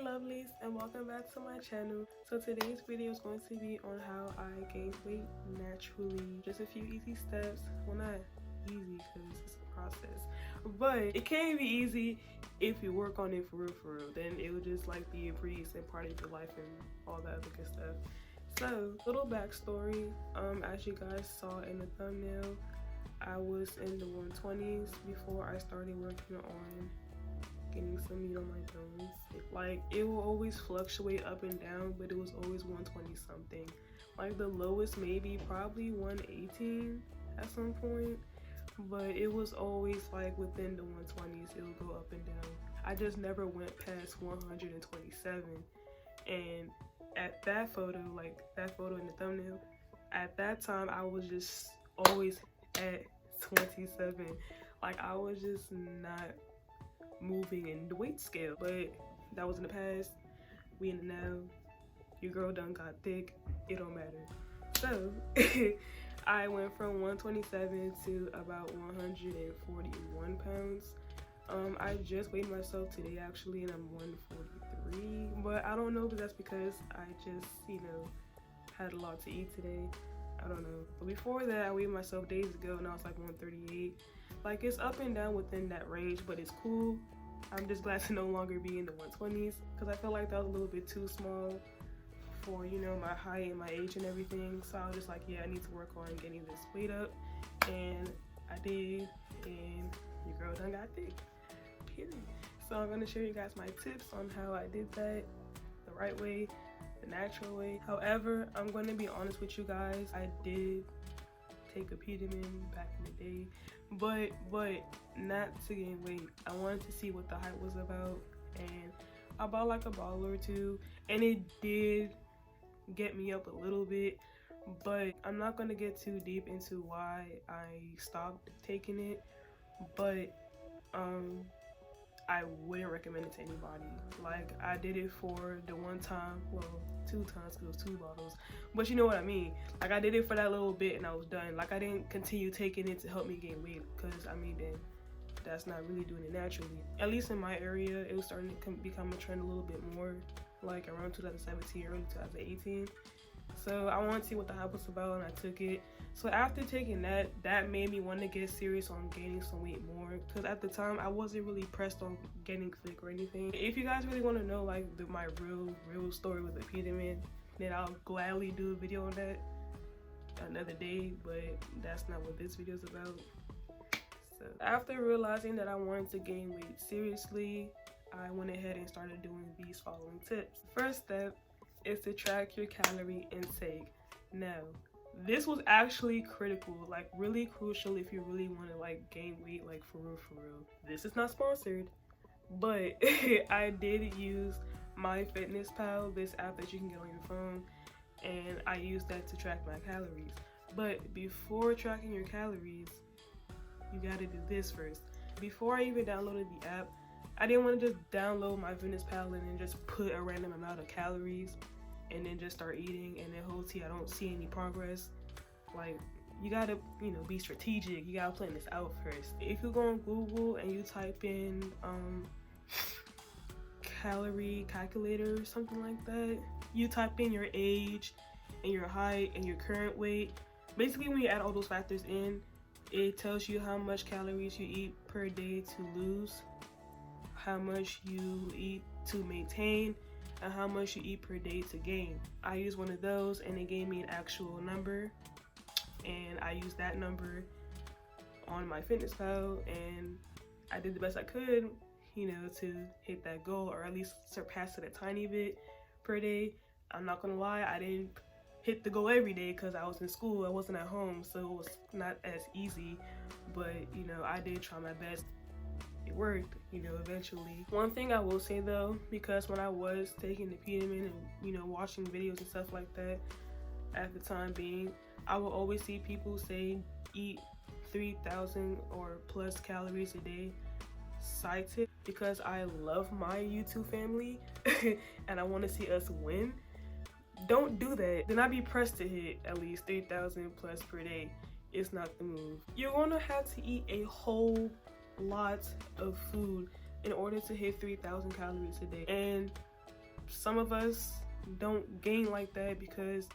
lovelies, and welcome back to my channel. So today's video is going to be on how I gained weight naturally. Just a few easy steps. Well, not easy because it's a process, but it can be easy if you work on it for real. Then it would just like be a breeze and part of your life and all that other good stuff. So little backstory, as you guys saw in the thumbnail, I was in the 120s before I started working on getting some meat on my bones. Like, it will always fluctuate up and down, but it was always 120 something. Like the lowest maybe probably 118 at some point, but it was always like within the 120s. It would go up and down. I just never went past 127. And at that photo, like that photo in the thumbnail, at that time I was just always at 27. Like, I was just not moving in the weight scale, but that was in the past. We in the now. Your girl done got thick. It don't matter. So I went from 127 to about 141 pounds. I just weighed myself today actually, and I'm 143, but I don't know if that's because I just, had a lot to eat today. I don't know. But before that, I weighed myself days ago and I was like 138. Like, it's up and down within that range, but it's cool. I'm just glad to no longer be in the 120s because I felt like that was a little bit too small for, my height and my age and everything. So I was just like, yeah, I need to work on getting this weight up. And I did, and your girl done got thick. Period. So I'm going to show you guys my tips on how I did that the right way, the natural way. However, I'm going to be honest with you guys. I did take Apetamin back in the day, but not to gain weight. I wanted to see what the hype was about, and I bought like a bottle or two, and it did get me up a little bit, but I'm not going to get too deep into why I stopped taking it. But I wouldn't recommend it to anybody. Like, I did it for the one time, well, 2 times because it was 2 bottles, but you know what I mean. Like, I did it for that little bit and I was done. Like, I didn't continue taking it to help me gain weight because, then that's not really doing it naturally. At least in my area, it was starting to become a trend a little bit more, like around 2017, early 2018. So I wanted to see what the hype was about, and I took it. So after taking that, that made me want to get serious on gaining some weight more, because at the time I wasn't really pressed on getting thick or anything. If you guys really want to know like my real story with Apetamin, then I'll gladly do a video on that another day, but that's not what this video is about. So after realizing that I wanted to gain weight seriously, I went ahead and started doing these following tips. First step is to track your calorie intake. Now, this was actually critical, like really crucial if you really want to like gain weight, like for real. This is not sponsored, but I did use MyFitnessPal, this app that you can get on your phone, and I used that to track my calories. But before tracking your calories, you gotta do this first. Before I even downloaded the app, I didn't want to just download MyFitnessPal and then just put a random amount of calories and then just start eating, and then I don't see any progress. Like, you gotta, be strategic. You gotta plan this out first. If you go on Google and you type in calorie calculator or something like that, you type in your age and your height and your current weight. Basically, when you add all those factors in, it tells you how much calories you eat per day to lose, how much you eat to maintain, and how much you eat per day to gain. I used one of those and it gave me an actual number, and I used that number on MyFitnessPal, and I did the best I could, to hit that goal, or at least surpass it a tiny bit per day. I'm not gonna lie, I didn't hit the goal every day because I was in school, I wasn't at home, so it was not as easy, but I did try my best. It worked, eventually. One thing I will say though, because when I was taking the Apetamin and, watching videos and stuff like that, at the time being, I will always see people say eat 3,000 or plus calories a day. Side tip, because I love my YouTube family and I want to see us win, don't do that. Then I'd be pressed to hit at least 3,000 plus per day. It's not the move. You're gonna have to eat a whole lot of food in order to hit 3,000 calories a day. And some of us don't gain like that because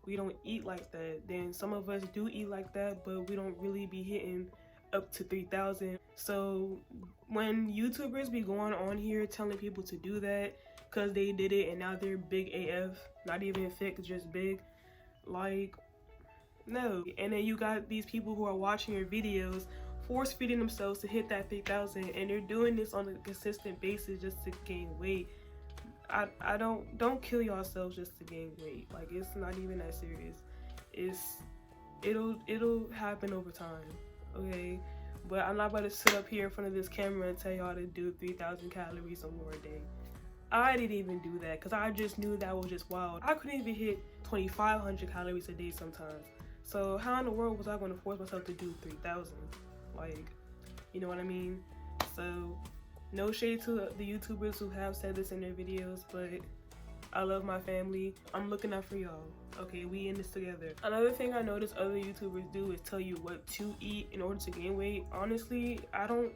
we don't eat like that. Then some of us do eat like that, but we don't really be hitting up to 3,000. So when YouTubers be going on here telling people to do that because they did it and now they're big AF, not even thick, just big, like, no. And then you got these people who are watching your videos force feeding themselves to hit that 3,000, and they're doing this on a consistent basis just to gain weight. I don't kill yourselves just to gain weight. Like, it's not even that serious. It'll happen over time, okay? But I'm not about to sit up here in front of this camera and tell y'all to do 3,000 calories or more a day. I didn't even do that because I just knew that was just wild. I couldn't even hit 2,500 calories a day sometimes. So how in the world was I going to force myself to do 3,000? Like, you know what I mean? So no shade to the YouTubers who have said this in their videos, but I love my family. I'm looking out for y'all. Okay, we in this together. Another thing I noticed other YouTubers do is tell you what to eat in order to gain weight. Honestly, I don't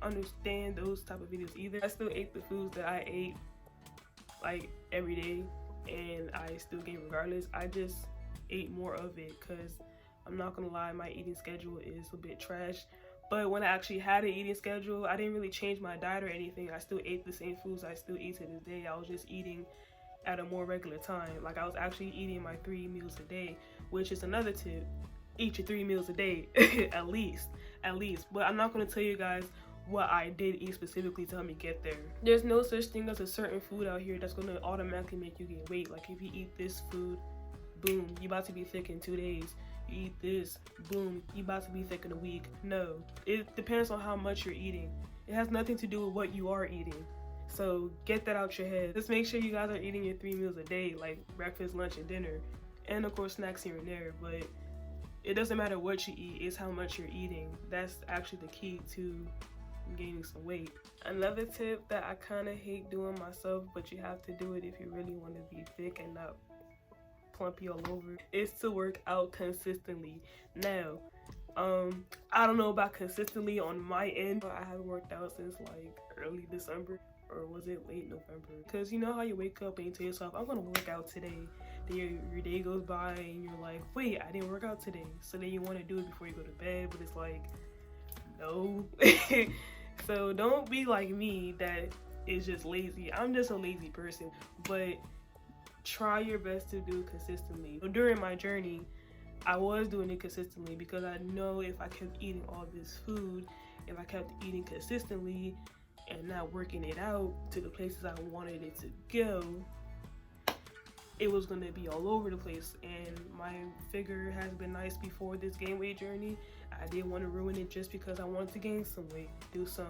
understand those type of videos either. I still ate the foods that I ate like every day, and I still gained regardless. I just ate more of it because I'm not gonna lie, my eating schedule is a bit trash. But when I actually had an eating schedule, I didn't really change my diet or anything. I still ate the same foods I still eat to this day. I was just eating at a more regular time. Like, I was actually eating my 3 meals a day, which is another tip. Eat your 3 meals a day, at least. But I'm not gonna tell you guys what I did eat specifically to help me get there. There's no such thing as a certain food out here that's gonna automatically make you gain weight. Like, if you eat this food, boom, you about to be thick in 2 days. You eat this, boom, you about to be thick in a week. No, it depends on how much you're eating. It has nothing to do with what you are eating. So get that out your head. Just make sure you guys are eating your 3 meals a day, like breakfast, lunch, and dinner. And of course snacks here and there, but it doesn't matter what you eat, it's how much you're eating. That's actually the key to gaining some weight. Another tip that I kind of hate doing myself, but you have to do it if you really want to be thick and not plumpy all over, is to work out consistently. Now, I don't know about consistently on my end, but I haven't worked out since like early December, or was it late November? Because you know how you wake up and you tell yourself, I'm gonna work out today. Then your day goes by and you're like, wait, I didn't work out today. So then you want to do it before you go to bed, but it's like, no. So don't be like me that is just lazy. I'm just a lazy person, but try your best to do it consistently. During my journey, I was doing it consistently because I know if I kept eating all this food, if I kept eating consistently and not working it out to the places I wanted it to go, it was going to be all over the place. And my figure has been nice before this gain weight journey. I didn't want to ruin it just because I wanted to gain some weight. Do some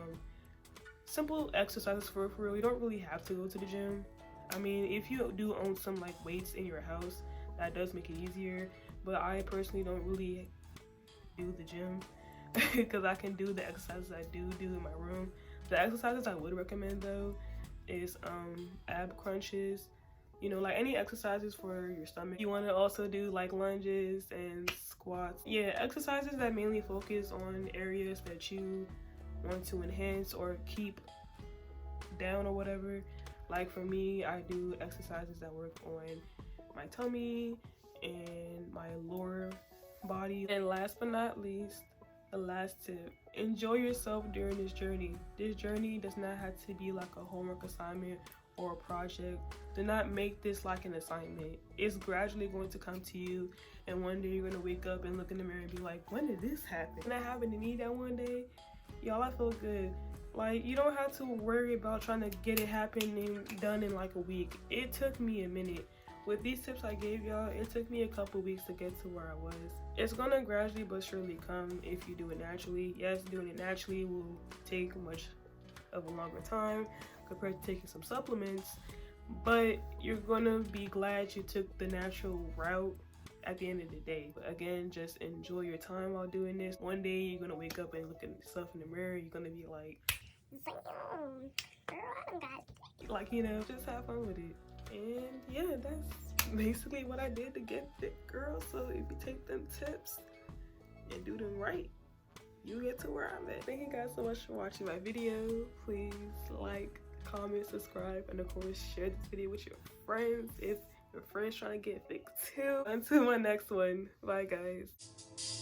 simple exercises for real. You don't really have to go to the gym. I mean, if you do own some like weights in your house, that does make it easier. But I personally don't really do the gym because I can do the exercises I do in my room. The exercises I would recommend though is ab crunches, you know, like any exercises for your stomach. You want to also do like lunges and squats. Yeah, exercises that mainly focus on areas that you want to enhance or keep down or whatever. Like for me, I do exercises that work on my tummy and my lower body. And last but not least, the last tip, enjoy yourself during this journey. This journey does not have to be like a homework assignment or a project. Do not make this like an assignment. It's gradually going to come to you, and one day you're going to wake up and look in the mirror and be like, when did this happen? When that happened to me that one day, y'all, I feel good. Like, you don't have to worry about trying to get it happening done in like a week. It took me a minute. With these tips I gave y'all, it took me a couple weeks to get to where I was. It's gonna gradually but surely come if you do it naturally. Yes, doing it naturally will take much of a longer time compared to taking some supplements, but you're gonna be glad you took the natural route at the end of the day. But again, just enjoy your time while doing this. One day you're gonna wake up and look at yourself in the mirror, you're gonna be like, like, you know, just have fun with it. And yeah, that's basically what I did to get thick, girl. So if you take them tips and do them right, you get to where I'm at. Thank you guys so much for watching my video. Please like, comment, subscribe, and of course share this video with your friends if your friends trying to get fit too. Until my next one, bye guys.